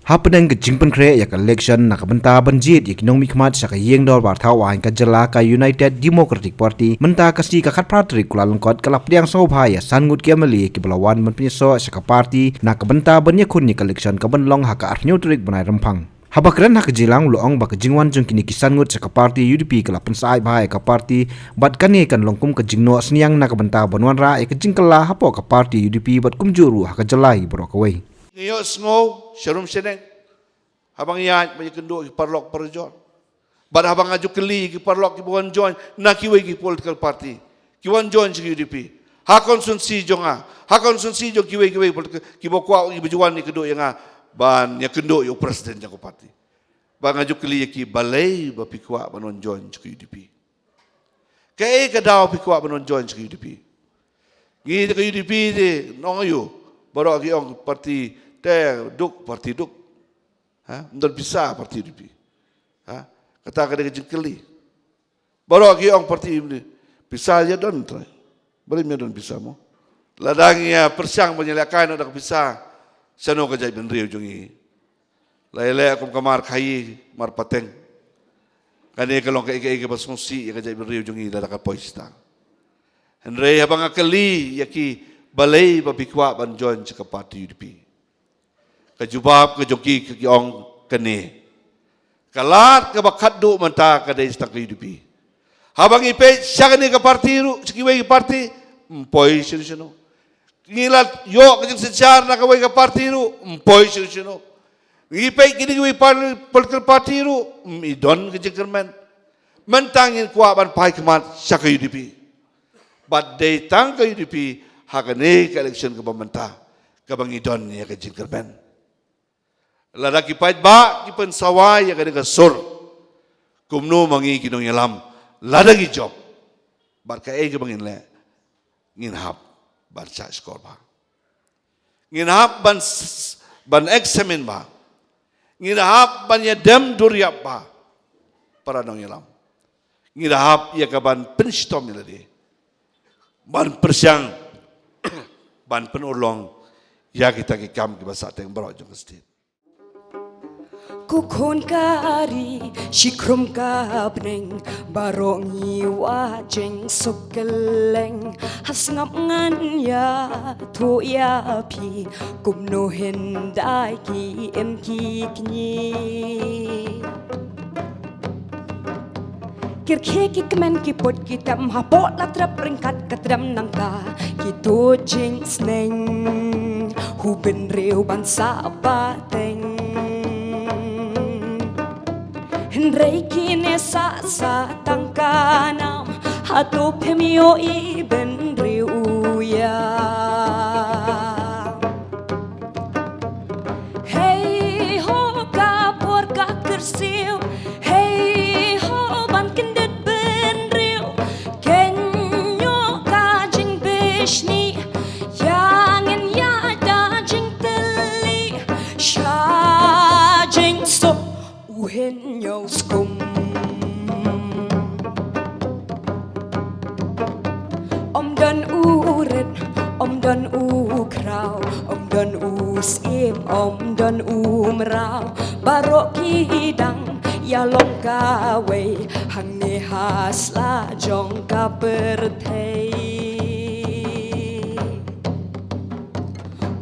Hapenang ke jingpen kre ya election nak benta banjit ya kinong mikmat sa kayeng dor bar thawain ka jela ka United Democratic Party menta kasi ka khat pratri kulalangkot kalap diang sobha ya sangut kiamali ki belawan menpenyeso sa ka party nak benta banya kun ni election ka benlong ha ka arnyo trik banai rempang. Habakran hak jilang luong bak jingwan jong kini kisan ngut sa ka party UDP kala pensai bahai ka party bat kani kan longkum ka jingno sniang nak benta banwan ra ka jingkala hapo ka party UDP bat kumjuru hak jelai bro ka wei. Ngayon snow sharum seneng habang yan may kendo ki parlok parjon bad habang aju keli ki parlok ki buan join nakiwe ki political party ki wan join si UDP hakon sun si jonga hakon sun si jo kiwe political ki bokwa ki bejuan ni kendo yang ban ya kendo yo presiden jako party bang aju keli ki balai ba pikwa banon join si UDP kay kadaw pikwa banon join si UDP gi ki UDP de nongayo baro ki ong party duk parti duk, mendol bisa parti UDP, kata kada kejengkeli, baru lagi orang parti ini bisa aja don try, beri dia don bisa mo, ladangnya persiang penyelakan ada bisa, seno kerja benriu jungi, lele aku kamar kai mar pateng, kani kalau ke basmusi ya kerja benriu jungi ladang poista, Henry abang akeli yaki balai babikwa banjon cakap parti UDP. Kejubab kejoki kegiong kene kalat ke bakat du menta ka dai stak UDP habang ipe syakani ke parti ru sikiwe ke parti empoi sino ngilat yo kejeng secar na ka ke parti ru empoi sino ipe kini we political party ru idon kejeng kermen mentangin kuat ban pai kemat syak UDP bad dai tang ke UDP hakane ke election ke pemerintah ke bang idon ya kejeng kermen lada kipait ba kipen sawai ya kadang sur kumno mangi kinong yalam lada ki job bar ka ke bangin le ngin hap bar cha skor ba ngin hap ban examine ba ngin hap ban ya dem duryap ba para nong yalam ngin hap ya ka ban penstom lade ban persiang ban penulong ya kita ki kam ki basa teng bro jong state Kukon kari shikrum kapneng barongi wajeng sukeleng hasngap ngan ya tu ya pi kumno hendai ki emki kni kirke ki kemen ki pot ki tam hapot la trap ringkat katram nangka ki to jing sneng hu ben reu ban sa pateng Hendrai kini sa tangkanam hatu pemio iben riuya. Hey ho kapor ka kersiu, hey ho ban kendet ben riu, kenyo ka jing bishni, yangin ya da jing teli, sha jing so. Uhen nhau skum Om dan uret Om dan ukraw Om dan usim Om dan umraw Barok kidang Yalong kawe Hang ni hasla Jong ka bertay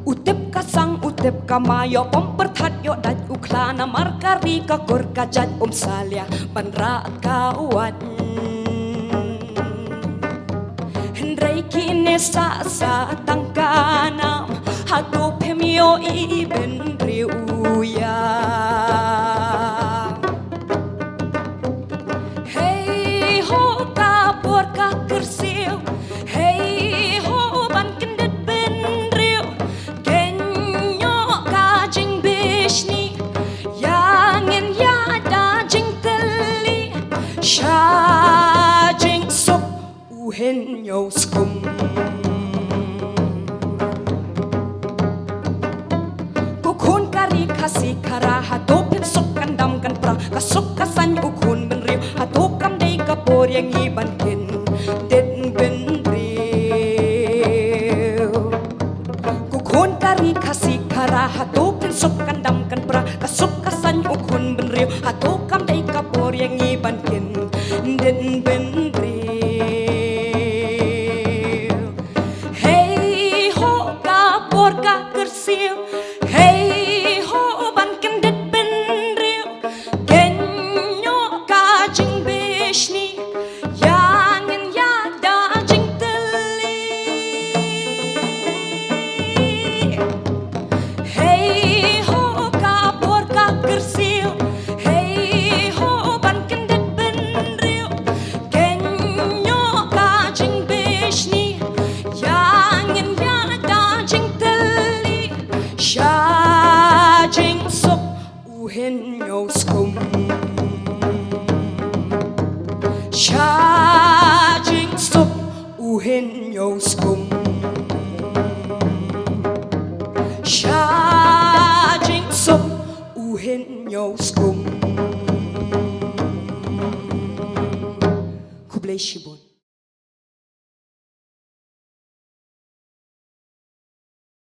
Utip kasang utip kamayo Pempertat yo dat uklana markari kakur kajat salya panra kawan Hendrai kine sa tangkanam hatu pemio iben riuya Hey ho kapur ka kersiu Hey ho ban kendet ben riu kenyo ka jing bishni Yangin yada jing teli sha jing sok uhen yo skum Kukun skum. Ku blei shibun.